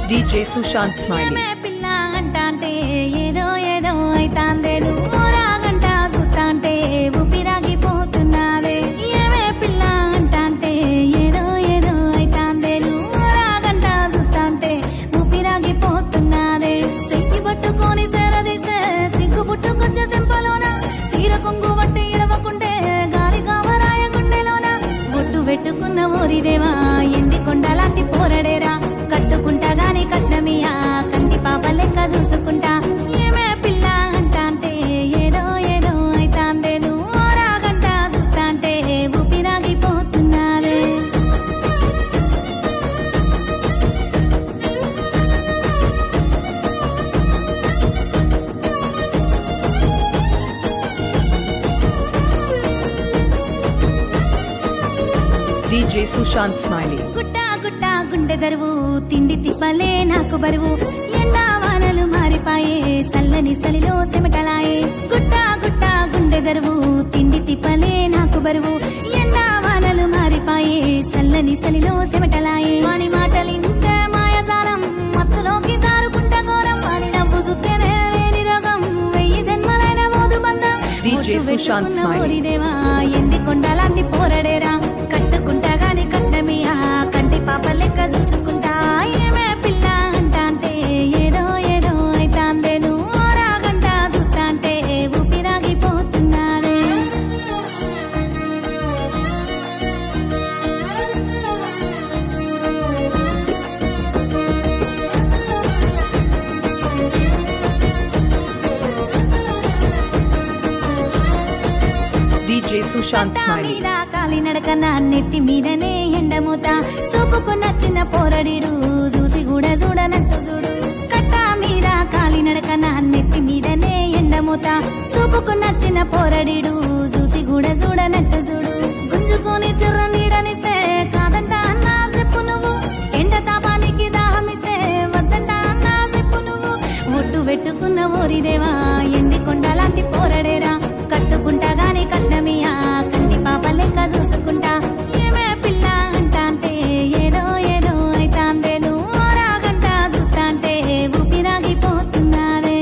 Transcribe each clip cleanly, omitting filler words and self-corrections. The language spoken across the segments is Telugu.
DJ Sushant Smiley. ఓరిదేవా ఎండి కొండలాంటి పోరడేరా కట్టుకుంటా గాని కట్నమియా కంటి పాప లెక్క చూసుకుంటా ఏమే పిల్ల అంటాంటే ఏదో ఏదో అయితాందే నువ్వు రాగంట చూస్తాంటే ఊపిరాగిపోతున్నాదే DJ Sushant Smiley. గుట్టా గుట్టా గుండె దరువు తిండి తిప్పలే నాకు బరువు ఎండా వానలు మారిపాయే సల్లని సలిలో సెమటలాయే గుట్టా గుట్టా గుండె దరువు తిండి తిప్పలే నాకు బరువు ఎండా వానలు మారిపాయే సల్లని సలిలో సెమటలాయే వాని మాటలింటే మాయజాలం మత్తులోకి జారుకుంట ఘోరం వాని నవ్వు సుత్తేనే లేని రోగం 1000 జన్మలైన మోదు బంధం DJ Sushant Smiley. ఓరిదేవా ఎండి కొండలాంటి పోరడేరా కట్టుకుంటా గాని కట్నమియా కంటి పాప లెక్క చూసుకుంటా ఏమే పిల్ల అంటాంటే ఏదో ఏదో అయితాందే నువ్వు రాగంట చూస్తాంటే ఊపిరాగిపోతున్నాదే DJ Sushant Smiley. కాలి నడక నా నెత్తి మీదనే ఎండమూత సూపుకు నచ్చిన పోరడిడు చూసి కూడా చూడనట్టు చూడు కట్టా మీద కాలి నడక నా నెత్తి మీదనే ఎండమూత సూపుకు నచ్చిన పోరడిడు చూసి కూడా చూడనట్టు చూడు గుంజుకొని చిర్ర నీడనిస్తే కాదంట అన్నా చెప్పు నువ్వు ఎండ తాపానికి దాహమిస్తే వద్దంట అన్నా చెప్పు నువ్వు ఒట్టు పెట్టుకున్న ఓరిదేవా ఎండి కొండలాంటి పోరడేరా కట్టుకుంటా గాని కట్నమియా కంటి పాప లెక్క చూసుకుంటా ఏమే పిల్ల అంటాంటే ఏదో ఏదో అయితాందే నువ్వు రాగంట చూస్తాంటే ఊపిరాగిపోతున్నాదే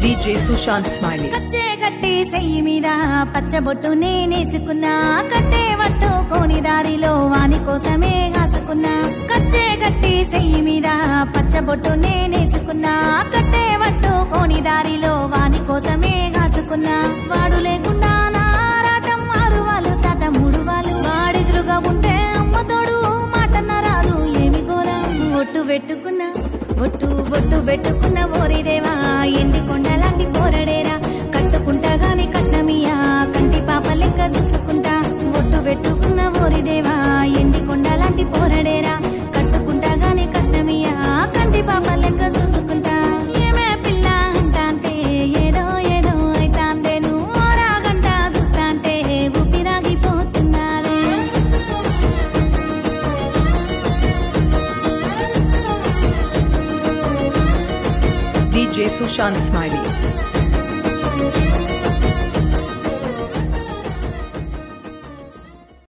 DJ Sushant Smiley. కచ్చే కట్టి సెయ్యి మీద పచ్చబొట్టు నేనేసుకున్నా కట్టే పట్టుకోని దారిలో వాని కోసమే కాసుకున్నా కచ్చే కట్టి సెయ్యి మీద పచ్చబొట్టు నేనేసుకున్నా కట్టే పట్టుకోని దారిలో వాని కోసమే కాసుకున్నా వాడు లేకుండా నారాటం 6 వాళ్ళు శాతం 3 వాళ్ళు వాడిదురుగా ఉంటే అమ్మతోడు మాటన్న రాదు ఏమి ఘోరం ఒట్టు పెట్టుకున్నా ఒట్టు పెట్టుకున్న ఓరిదేవా ఎండి కొండలాంటి పోరడేరా కట్టుకుంటా గాని కట్నమియా కంటి పాప లెక్క చూసుకుంటా ఒట్టు పెట్టుకున్న ఓరిదేవా ఎండి కొండలాంటి పోరడేరా కట్టుకుంటా గాని కట్నమియా కంటి పాప లెక్క చూసుకుంటా ఏమే పిల్ల అంటాంటే ఏదో ఏదో అయితాందే నువ్వు రాగంట చూస్తాంటే ఊపిరాగిపోతున్నాదే DJ Sushant Smiley.